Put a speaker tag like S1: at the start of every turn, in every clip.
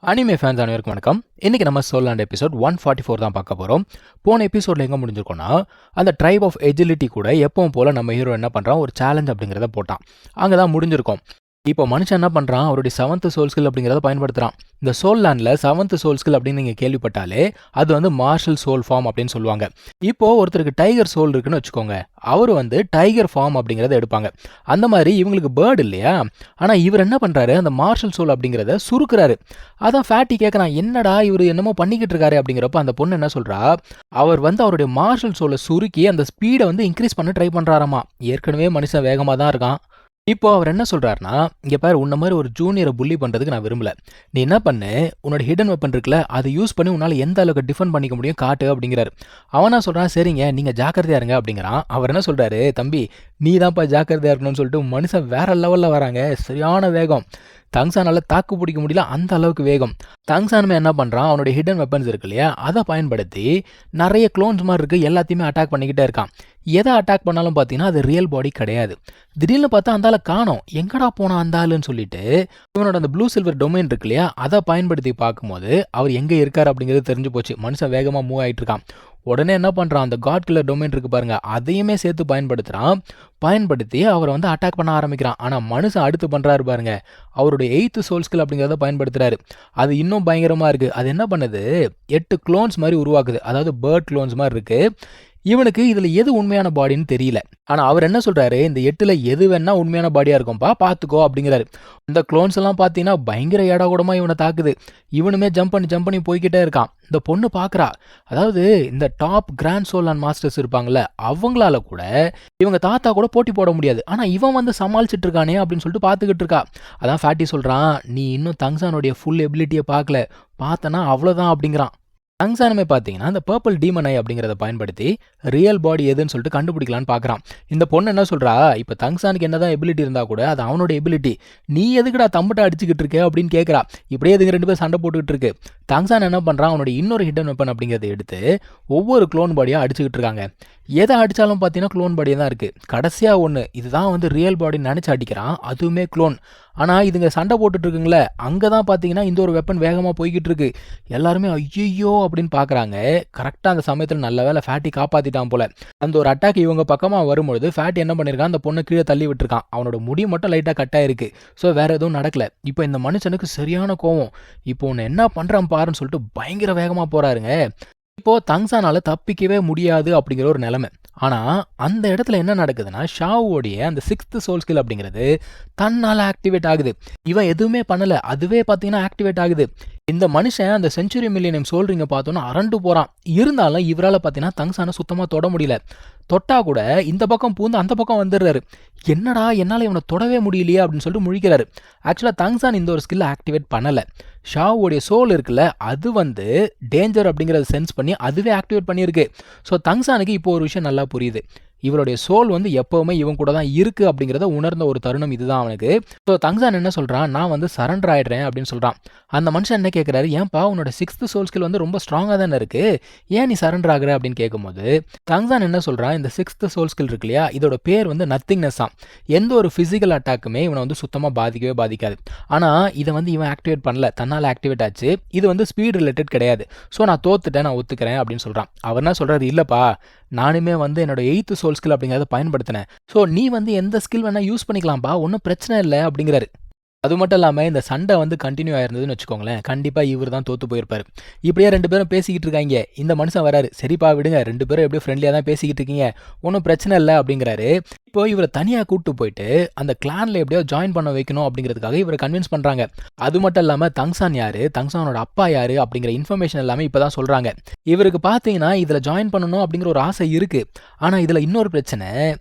S1: Anime fans அனைவருக்கும் வணக்கம். இன்னைக்கு நம்ம சோலாண்ட் எபிசோட் 144 தான் பார்க்க போகிறோம். போன எபிசோடில் எங்கே முடிஞ்சிருக்கோம்னா, அந்த ட்ரைப் ஆஃப் எஜிலிட்டி கூட எப்பவும் போல் நம்ம ஹீரோ என்ன பண்ணுறான், ஒரு சேலஞ்ச் அப்படிங்கிறத போட்டான். அங்கே தான் முடிஞ்சிருக்கோம். இப்போ மனுஷன் என்ன பண்ணுறான், அவருடைய 7th சோல் ஸ்கில் அப்படிங்கிறத பயன்படுத்துகிறான். இந்த சோல் லேண்டில் 7th சோல் ஸ்கில் அப்படின்னு நீங்கள் கேள்விப்பட்டாலே அது வந்து மார்ஷல் சோல் ஃபார்ம் அப்படின்னு சொல்லுவாங்க. இப்போ ஒருத்தருக்கு டைகர் சோல் இருக்குன்னு வச்சுக்கோங்க, அவர் வந்து டைகர் ஃபார்ம் அப்படிங்கிறத எடுப்பாங்க. அந்த மாதிரி இவங்களுக்கு பேர்டு இல்லையா, ஆனால் இவர் என்ன பண்ணுறாரு, அந்த மார்ஷல் சோல் அப்படிங்கிறத சுருக்குறாரு. அதான் ஃபேட்டி கேட்குறான், என்னடா இவர் என்னமோ பண்ணிக்கிட்டு இருக்காரு அப்படிங்கிறப்ப அந்த பொண்ணு என்ன சொல்கிறா, அவர் வந்து அவருடைய மார்ஷல் சோலை சுருக்கி அந்த ஸ்பீடை வந்து இன்க்ரீஸ் பண்ண ட்ரை பண்ணுறாராமா. ஏற்கனவே மனுஷன் வேகமாக தான் இருக்கான். இப்போ அவர் என்ன சொல்கிறாருன்னா, இங்கே பாரு, உன்ன மாதிரி ஒரு ஜூனியரை புள்ளி பண்ணுறதுக்கு நான் விரும்பல. நீ என்ன பண்ணு, உன்னோட ஹிடன் வெப்பன் இருக்குல்ல, அதை யூஸ் பண்ணி உன்னால் எந்த அளவுக்கு டிஃபெண்ட் பண்ணிக்க முடியும் காட்டு அப்படிங்கிறாரு. அவனா சொல்கிறான், சரிங்க நீங்கள் ஜாக்கிரதையா இருங்க அப்படிங்கிறான். அவர் என்ன சொல்கிறாரு, தம்பி நீ தான்ப்பா ஜாக்கிரதையா இருக்கணும்னு சொல்லிட்டு மனுஷன் வேற லெவலில் வராங்க. சரியான வேகம். தங்சானால தாக்கு பிடிக்க முடியல, அந்த அளவுக்கு வேகம். தங்சானுமே என்ன பண்ணுறான், அவனுடைய ஹிடன் வெப்பன்ஸ் இருக்கு இல்லையா, அதை பயன்படுத்தி நிறைய க்ளோன்ஸ் மாதிரி இருக்குது எல்லாத்தையுமே அட்டாக் பண்ணிக்கிட்டே இருக்கான். எதை அட்டாக் பண்ணாலும் பார்த்தீங்கன்னா அது ரியல் பாடி கிடையாது. திடீர்னு பார்த்தா அந்த ஆளை காணோம், எங்கடா போனா அந்த ஆளுன்னு சொல்லிட்டு இவனோட அந்த ப்ளூ சில்வர் டொமைன் இருக்கு இல்லையா, அதை பயன்படுத்தி பார்க்கும்போது அவர் எங்கே இருக்கார் அப்படிங்கிறது தெரிஞ்சு போச்சு. மனுஷன் வேகமாக மூவ் ஆகிட்டு இருக்கான். உடனே என்ன பண்ணுறான், அந்த காட் கில்லர் டொமைன் இருக்கு பாருங்க, அதையுமே சேர்த்து பயன்படுத்தி அவரை வந்து அட்டாக் பண்ண ஆரம்பிக்கிறான். ஆனால் மனுஷன் அடுத்து பண்ணுறாரு பாருங்க, அவருடைய 8th சோல் ஸ்கில் அப்படிங்கிறத பயன்படுத்துறாரு. அது இன்னும் பயங்கரமாக இருக்குது. அது என்ன பண்ணுது, 8 க்ளோன்ஸ் மாதிரி உருவாக்குது. அதாவது பேர்ட் க்ளோன்ஸ் மாதிரி இருக்குது. இவனுக்கு இதில் எது உண்மையான பாடின்னு தெரியல. ஆனால் அவர் என்ன சொல்கிறாரு, இந்த 8ல் எது வேணா உண்மையான பாடியாக இருக்கும்பா, பார்த்துக்கோ அப்படிங்கிறாரு. இந்த க்ளோன்ஸ் எல்லாம் பார்த்தீங்கன்னா பயங்கர ஏடாகூடமாக இவனை தாக்குது. இவனுமே ஜம்ப் பண்ணி போய்கிட்டே இருக்கான். இந்த பொண்ணு பார்க்குறா, அதாவது இந்த டாப் கிராண்ட் சோல் அண்ட் மாஸ்டர்ஸ் இருப்பாங்கள்ல, அவங்களால கூட இவங்க தாத்தா கூட போட்டி போட முடியாது. ஆனால் இவன் வந்து சமாளிச்சுட்டு இருக்கானே அப்படின்னு சொல்லிட்டு பார்த்துக்கிட்டு இருக்கா. அதான் ஃபேட்டி சொல்கிறான், நீ இன்னும் தங்சானுடைய ஃபுல் எபிலிட்டியை பார்க்கல, பார்த்தனா அவ்வளோதான் அப்படிங்கிறான். தங்சானுமே பார்த்தீங்கன்னா அந்த பர்பிள் டீமன் ஐ அப்படிங்கிறத பயன்படுத்தி ரியல் பாடி எதுன்னு சொல்லிட்டு கண்டுபிடிக்கலான்னு பார்க்குறான். இந்த பொண்ணு என்ன சொல்கிறா, இப்போ தங்சானுக்கு என்னதான் எபிலிட்டி இருந்தால் கூட அது அவனோட எபிலிட்டி, நீ எதுக்குடா தம்பிட்ட அடிச்சுக்கிட்டு இருக்க அப்படின்னு கேட்குறா. இப்படியே இதுங்க 2 பேர் சண்டை போட்டுக்கிட்டு இருக்கு. தங்சான் என்ன பண்ணுறான், அவனோட இன்னொரு ஹிடன் வெப்பன் அப்படிங்கிறத எடுத்து ஒவ்வொரு க்ளோன் பாடியாக அடிச்சுக்கிட்டு இருக்காங்க. எதை அடித்தாலும் பார்த்தீங்கன்னா க்ளோன் பாடியாக தான் இருக்குது. கடைசியாக ஒன்று இதுதான் வந்து ரியல் பாடின்னு நினச்சி அடிக்கிறான், அதுவுமே க்ளோன். ஆனால் இதுங்க சண்டை போட்டுட்டு இருக்குங்களே, அங்கே தான் பார்த்தீங்கன்னா இந்த ஒரு வெப்பன் வேகமாக போய்கிட்டு இருக்கு. எல்லாருமே ஐயோ அப்படின்னு பார்க்குறாங்க. கரெக்டாக அந்த சமயத்தில் நல்ல வேலை ஃபேட்டி காப்பாற்றிட்டான் போல. அந்த ஒரு அட்டாக் இவங்க பக்கமாக வரும்பொழுது ஃபேட்டி என்ன பண்ணியிருக்கான், அந்த பொண்ணை கீழே தள்ளி விட்டுருக்கான். அவனோட முடி மட்டும் லைட்டாக கட் ஆயிருக்கு. ஸோ வேறு எதுவும் நடக்கலை. இப்போ இந்த மனுஷனுக்கு சரியான கோவம். இப்போ ஒன்று என்ன பண்ணுறான் பாருன்னு சொல்லிட்டு பயங்கர வேகமாக போகிறாருங்க. இப்போது தங்சானால் தப்பிக்கவே முடியாது அப்படிங்கிற ஒரு நிலைமை. ஆனால் அந்த இடத்துல என்ன நடக்குதுன்னா, ஷாவோடைய அந்த 6th சோல் ஸ்கில் அப்படிங்கிறது தன்னால் ஆக்டிவேட் ஆகுது. இவன் எதுவுமே பண்ணலை, அதுவே பார்த்தீங்கன்னா ஆக்டிவேட் ஆகுது. இந்த மனுஷன் அந்த செஞ்சுரி மில்லியனியம் சோல் ரிங்கை பார்த்தோன்னா அரண்டு போகிறான். இருந்தாலும் இவரால் பார்த்தீங்கன்னா தங்சானை சுத்தமாக தொட முடியல. தொட்டா கூட இந்த பக்கம் பூந்து அந்த பக்கம் வந்துடுறாரு. என்னடா என்னால் இவனை தொடவே முடியலையே அப்படின்னு சொல்லிட்டு முழிக்கிறாரு. ஆக்சுவலாக தங்சான் இந்த ஒரு ஸ்கில்லை ஆக்டிவேட் பண்ணலை. ஷாவோடைய சோல் இருக்குல்ல, அது வந்து டேஞ்சர் அப்படிங்கிறத சென்ஸ் பண்ணி அதுவே ஆக்டிவேட் பண்ணியிருக்கு. ஸோ தங்சானுக்கு இப்போ ஒரு விஷயம் நல்லா புரியுது, இவருடைய சோல் வந்து எப்போவுமே இவன் கூட தான் இருக்குது அப்படிங்கிறத உணர்ந்த ஒரு தருணம் இதுதான் அவனுக்கு. ஸோ தங்சான் என்ன சொல்கிறான், நான் வந்து சரண்டர் ஆகிடுறேன் அப்படின்னு சொல்கிறான். அந்த மனுஷன் என்ன கேட்குறாரு, ஏன்பா உன்னோட 6th சோல் ஸ்கில் வந்து ரொம்ப ஸ்ட்ராங்காக தானே இருக்குது, ஏன் நீ சரண்டர் ஆகுற அப்படின்னு கேட்கும்போது தங்சான் என்ன சொல்கிறான், இந்த 6th சோல் ஸ்கில் இருக்கு இல்லையா, இதோட பேர் வந்து நத்திங்னஸ் தான். எந்த ஒரு ஃபிசிக்கல் அட்டாக்குமே இவனை வந்து சுத்தமாக பாதிக்காது. ஆனால் இதை வந்து இவன் ஆக்டிவேட் பண்ணல, தன்னால் ஆக்டிவேட் ஆச்சு. இது வந்து ஸ்பீட் ரிலேட்டட் கிடையாது. ஸோ நான் தோத்துட்டேன், நான் ஒத்துக்கிறேன் அப்படின்னு சொல்கிறான். அவர் என்ன சொல்கிறாரு, இல்லைப்பா நானுமே வந்து என்னோட 8th சோல் ஸ்கில் அப்படிங்கிறத பயன்படுத்தினேன். ஸோ நீ வந்து எந்த ஸ்கில் வேணால் யூஸ் பண்ணிக்கலாம்ப்பா, ஒன்றும் பிரச்சனை இல்லை அப்படிங்கிறாரு. அது மட்டும் இல்லாமல் இந்த சண்டை வந்து கண்டினியூ ஆயிருந்ததுன்னு வச்சுக்கோங்களேன், கண்டிப்பாக இவர் தான் தோற்று போயிருப்பார். இப்படியே 2 பேரும் பேசிக்கிட்டு இருக்காங்க. இந்த மனுஷன் வராரு, சரிப்பா விடுங்க, 2 பேரும் எப்படியும் ஃப்ரெண்ட்லியாக தான் பேசிக்கிட்டு இருக்கீங்க, ஒன்றும் பிரச்சனை இல்லை அப்படிங்கிறாரு. இப்போ இவரை தனியாக கூப்பிட்டு போயிட்டு அந்த கிளானில் எப்படியோ ஜாயின் பண்ண வைக்கணும் அப்படிங்கிறதுக்காக இவரை கன்வின்ஸ் பண்ணுறாங்க. அது மட்டும் இல்லாமல் தங்சான் யார், தங்சானோட அப்பா யார் அப்படிங்கிற இன்ஃபர்மேஷன் எல்லாமே இப்போ தான் சொல்கிறாங்க. இவருக்கு பார்த்தீங்கன்னா இதில் ஜாயின் பண்ணணும் அப்படிங்கிற ஒரு ஆசை இருக்குது. ஆனால் இதில் இன்னொரு பிரச்சனை,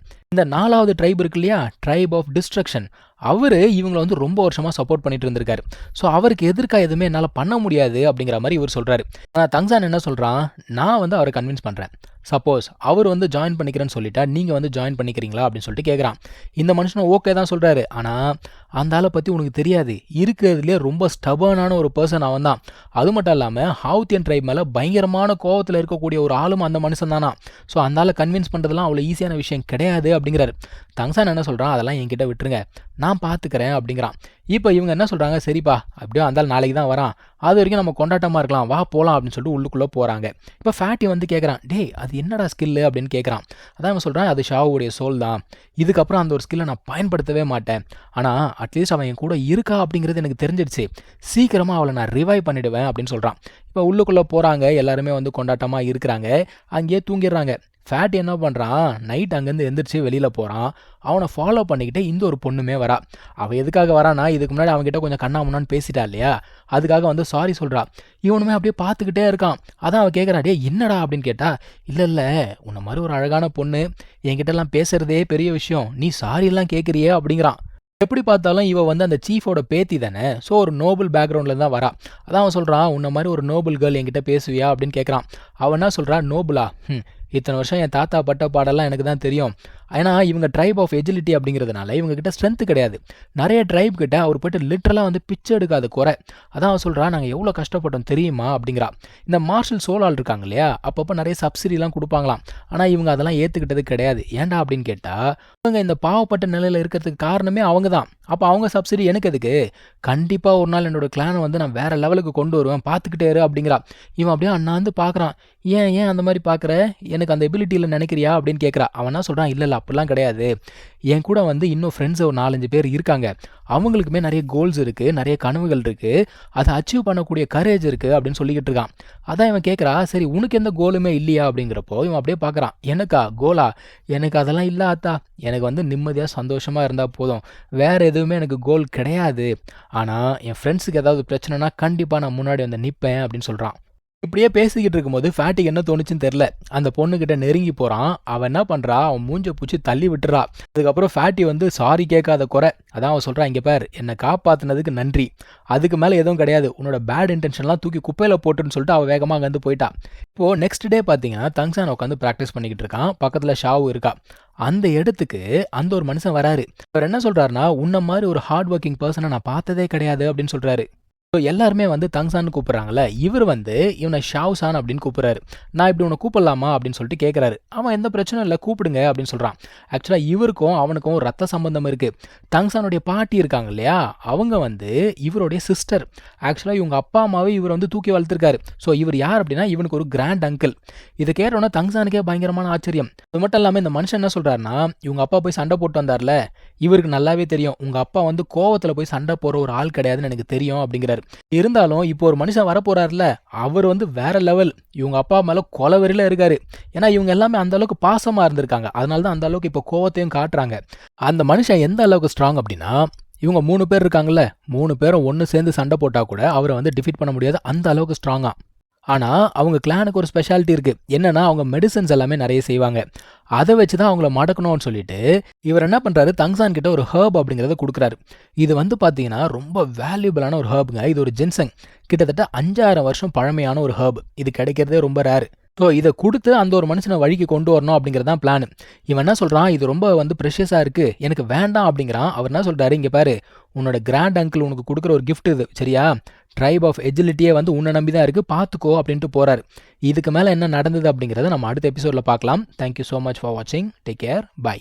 S1: இந்த 4வது ட்ரைப் இருக்கு இல்லையா, ட்ரைப் ஆஃப் டிஸ்ட்ரக்ஷன், அவர் இவங்களை வந்து ரொம்ப வருஷமாக சப்போர்ட் பண்ணிட்டு இருந்திருக்காரு. ஸோ அவருக்கு எதிர்க்காக எதுவுமே என்னால் பண்ண முடியாது அப்படிங்கிற மாதிரி இவர் சொல்கிறாரு. ஆனால் தங்சான் என்ன சொல்கிறான், நான் வந்து அவரை கன்வின்ஸ் பண்ணுறேன், சப்போஸ் அவர் வந்து ஜாயின் பண்ணிக்கிறேன்னு சொல்லிட்டா நீங்கள் வந்து ஜாயின் பண்ணிக்கிறீங்களா அப்படின்னு சொல்லிட்டு கேட்குறான். இந்த மனுஷனும் ஓகே தான் சொல்கிறாரு. ஆனால் அந்த ஆளை பற்றி உனக்கு தெரியாது, இருக்கிறதுலே ரொம்ப ஸ்டபர்னான ஒரு பர்சன் அவன் தான். அது மட்டும் இல்லாமல் ஹவுத்தியன் ட்ரைப் மேலே பயங்கரமான கோவத்தில் இருக்கக்கூடிய ஒரு ஆளும் அந்த மனுஷன் தானா. ஸோ அந்த ஆளை கன்வின்ஸ் பண்ணுறதுலாம் அவ்வளோ ஈஸியான விஷயம் கிடையாது அப்படிங்கிறாரு. தங்சான் என்ன சொல்கிறான், அதெல்லாம் என்கிட்ட விட்டுருங்க, நான் பார்த்துக்கிறேன் அப்படிங்கிறான். இப்போ இவங்க என்ன சொல்கிறாங்க, சரிப்பா அப்படியே அந்த நாளைக்கு தான் வரான், அது வரைக்கும் நம்ம கொண்டாட்டமாக இருக்கலாம், வா போகலாம் அப்படின்னு சொல்லிட்டு உள்ளுக்குள்ளே போகிறாங்க. இப்போ ஃபேட்டி வந்து கேட்குறான், டேய் அது என்னடா ஸ்கில்லு அப்படின்னு கேட்குறான். அதான் அவன் சொல்கிறான், அது ஷாவுடைய சோல் தான், இதுக்கப்புறம் அந்த ஒரு ஸ்கில்லை நான் பயன்படுத்தவே மாட்டேன், ஆனால் அட்லீஸ்ட் அவன் என் கூட இருக்கா அப்படிங்கிறது எனக்கு தெரிஞ்சிடுச்சு, சீக்கிரமாக அவளை நான் ரிவைவ் பண்ணிவிடுவேன் அப்படின்னு சொல்கிறான். இப்போ உள்ளுக்குள்ளே போகிறாங்க, எல்லாருமே வந்து கொண்டாட்டமாக இருக்கிறாங்க, அங்கேயே தூங்கிடுறாங்க. ஃபேட் என்ன பண்ணுறான், நைட் அங்கேருந்து எந்திரிச்சு வெளியில் போகிறான். அவனை ஃபாலோ பண்ணிக்கிட்டே இந்த ஒரு பொண்ணுமே வரா. அவள் எதுக்காக வரானா, இதுக்கு முன்னாடி அவன்கிட்ட கொஞ்சம் கண்ணாமுன்னான்னு பேசிட்டா இல்லையா, அதுக்காக வந்து சாரி சொல்கிறா. இவனுமே அப்படியே பார்த்துக்கிட்டே இருக்கான். அதான் அவன் கேட்குறான், டே என்னடா அப்படின்னு கேட்டா, இல்லை உன்னை மாதிரி ஒரு அழகான பொண்ணு என்கிட்டலாம் பேசுகிறதே பெரிய விஷயம், நீ சாரியெல்லாம் கேட்குறியே அப்படிங்கிறான். எப்படி பார்த்தாலும் இவ வந்து அந்த சீஃபோட பேத்தி தானே, ஸோ ஒரு நோபல் பேக்ரவுண்டில் தான் வரா. அதான் அவன் சொல்கிறான், உன்ன மாதிரி ஒரு நோபல் கேர்ள் என்கிட்ட பேசுவியா அப்படின்னு கேட்குறான். அவன் என்ன சொல்கிறா, நோபலா, இத்தனை வருஷம் என் தாத்தா பட்ட பாடெல்லாம் எனக்கு தான் தெரியும். ஏன்னா இவங்க ட்ரைப் ஆஃப் எஜிலிட்டி அப்படிங்கிறதுனால இவங்ககிட்ட ஸ்ட்ரென்த்து கிடையாது. நிறைய ட்ரைப் கிட்ட அவர் போய்ட்டு லிட்டரலாக வந்து பிச்சை எடுக்காத குறை. அதான் அவன் சொல்கிறா, நாங்கள் எவ்வளோ கஷ்டப்பட்டோம் தெரியுமா அப்படிங்கிறா. இந்த மார்ஷல் சோலால் இருக்காங்க இல்லையா, அப்பப்போ நிறைய சப்சிடிலாம் கொடுப்பாங்களாம். ஆனால் இவங்க அதெல்லாம் ஏற்றுக்கிட்டது கிடையாது. ஏன்டா அப்படின்னு கேட்டால், இவங்க இந்த பாவப்பட்ட நிலையில் இருக்கிறதுக்கு காரணமே அவங்க தான். அப்போ அவங்க சப்சிடி எனக்கு எதுக்கு, கண்டிப்பாக ஒரு நாள் என்னோடய கிளானை வந்து நான் வேறு லெவலுக்கு கொண்டு வருவேன், பார்த்துக்கிட்டே இரு அப்படிங்கிறா. இவன் அப்படியே அண்ணாந்து பார்க்குறான். ஏன் அந்த மாதிரி பார்க்குற, எனக்கு அந்த எபிலிட்டியில் நினைக்கிறியா அப்படின்னு கேட்குறா. அவன் என்ன சொல்கிறான், இல்லை அப்படிலாம் கிடையாது, என் கூட வந்து இன்னும் ஃப்ரெண்ட்ஸ் ஒரு 4-5 பேர் இருக்காங்க, அவங்களுக்குமே நிறைய கோல்ஸ் இருக்குது, நிறைய கனவுகள் இருக்குது, அதை அச்சீவ் பண்ணக்கூடிய கரேஜ் இருக்குது அப்படின்னு சொல்லிக்கிட்டு இருக்கான். அதான் இவன் கேட்குறா, சரி உனக்கு எந்த கோலுமே இல்லையா அப்படிங்கிறப்போ இவன் அப்படியே பார்க்குறான். எனக்கா கோலா, எனக்கு அதெல்லாம் இல்லை ஆத்தா, எனக்கு வந்து நிம்மதியாக சந்தோஷமாக இருந்தால் போதும், வேறு எதுவுமே எனக்கு கோல் கிடையாது, ஆனால் என் ஃப்ரெண்ட்ஸுக்கு ஏதாவது பிரச்சனைனா கண்டிப்பாக நான் முன்னாடி வந்து நிற்பேன் அப்படின்னு சொல்கிறான். இப்படியே பேசிக்கிட்டு இருக்கும்போது ஃபேட்டிக்கு என்ன தோணுச்சுன்னு தெரில, அந்த பொண்ணுக்கிட்ட நெருங்கி போகிறான். அவன் என்ன பண்ணுறா, அவன் மூஞ்ச பூச்சி தள்ளி விட்டுறா. அதுக்கப்புறம் ஃபேட்டி வந்து சாரி கேட்காத குறை. அதான் அவன் சொல்கிறான், இங்கே பார், என்னை காப்பாற்றினதுக்கு நன்றி, அதுக்கு மேலே எதுவும் கிடையாது, உன்னோட பேட் இன்டென்ஷன்லாம் தூக்கி குப்பையில் போட்டுன்னு சொல்லிட்டு அவள் வேகமாக அங்கேருந்து போயிட்டா. இப்போது நெக்ஸ்ட் டே பார்த்தீங்கன்னா தங்சான் உட்காந்து ப்ராக்டிஸ் பண்ணிக்கிட்டு இருக்கான். பக்கத்தில் ஷாவு இருக்கா. அந்த இடத்துக்கு அந்த ஒரு மனுஷன் வராரு. அவர் என்ன சொல்கிறாருன்னா, உன்ன மாதிரி ஒரு ஹார்ட் ஒர்க்கிங் பர்சனை நான் பார்த்ததே கிடையாது அப்படின்னு சொல்கிறாரு. ஸோ எல்லாருமே வந்து தங்சான்னு கூப்பிட்றாங்கல்ல, இவர் வந்து இவனை ஷாவ்சான் அப்படின்னு கூப்பிட்றாரு. நான் இப்படி உன்னை கூப்பிடலாமா அப்படின்னு சொல்லிட்டு கேட்குறாரு. அவன் எந்த பிரச்சனையும் இல்லை, கூப்பிடுங்க அப்படின்னு சொல்கிறான். ஆக்சுவலாக இவருக்கும் அவனுக்கும் ரத்த சம்பந்தம் இருக்குது. தங்சானுடைய பாட்டி இருக்காங்க இல்லையா, அவங்க வந்து இவருடைய சிஸ்டர். ஆக்சுவலாக இவங்க அப்பா அம்மாவே இவர் வந்து தூக்கி வளர்த்துருக்காரு. ஸோ இவர் யார் அப்படின்னா இவனுக்கு ஒரு கிராண்ட் அங்கிள். இதை கேட்டோன்னா தங்சானுக்கே பயங்கரமான ஆச்சரியம். அது மட்டும் இல்லாமல் இந்த மனுஷன் என்ன சொல்கிறாருன்னா, இவங்க அப்பா போய் சண்டை போட்டு வந்தார்ல, இவருக்கு நல்லாவே தெரியும் உங்கள் அப்பா வந்து கோவத்தில் போய் சண்டை போகிற ஒரு ஆள் கிடையாதுன்னு எனக்கு தெரியும் அப்படிங்கிறாரு. இருந்தாலும் இப்போ ஒரு மனுஷன் வரப்போறாருல, அவர் வந்து வேற லெவல், இவங்க அப்பா மேல கொலவெறியில இருக்காரு. ஏன்னா இவங்க எல்லாமே அந்த அளவுக்கு பாசமா இருந்திருக்காங்க, அதனால தான் அந்த அளவுக்கு இப்போ கோவத்தையும் காட்டுறாங்க. அந்த மனுஷன் எந்த அளவுக்கு ஸ்ட்ராங் அப்படின்னா, இவங்க 3 பேர் இருக்காங்கல்ல, 3 பேரும் ஒன்று சேர்ந்து சண்டை போட்டா கூட அவரை வந்து டிஃபீட் பண்ண முடியாது, அந்த அளவுக்கு ஸ்ட்ராங்கா. ஆனால் அவங்க கிளானுக்கு ஒரு ஸ்பெஷாலிட்டி இருக்குது. என்னென்னா அவங்க மெடிசன்ஸ் எல்லாமே நிறைய செய்வாங்க. அதை வச்சு தான் அவங்கள மடக்கணும்னு சொல்லிட்டு இவர் என்ன பண்ணுறாரு, தங்சான் கிட்ட ஒரு ஹர்ப் அப்படிங்கிறத கொடுக்குறாரு. இது வந்து பார்த்தீங்கன்னா ரொம்ப வேல்யூபிளான ஒரு ஹர்புங்க. இது ஒரு ஜின்சங், கிட்டத்தட்ட 5000 வருஷம் பழமையான ஒரு ஹர்ப். இது கிடைக்கிறதே ரொம்ப ரேரு. ஸோ இதை கொடுத்து அந்த ஒரு மனுஷனை வழிக்கு கொண்டு வரணும் அப்படிங்கிறது தான் பிளான். இவன் என்ன சொல்கிறான், இது ரொம்ப வந்து ப்ரெஷியஸாக இருக்குது, எனக்கு வேண்டாம் அப்படிங்கிறான். அவர் என்ன சொல்கிறாரு, இங்கே பாரு, உன்னோட கிராண்ட் அங்கிள் உனக்கு கொடுக்குற ஒரு கிஃப்ட் இது, சரியா, ட்ரைப் ஆஃப் எஜிலிட்டியே வந்து உன்னை நம்பி தான் இருக்குது, பார்த்துக்கோ அப்படின்ட்டு போகிறாரு. இதுக்கு மேலே என்ன நடந்தது அப்படிங்கிறத நம்ம அடுத்த எபிசோடில் பார்க்கலாம். தேங்க்யூ ஸோ மச் ஃபார் வாட்சிங். Take care, by.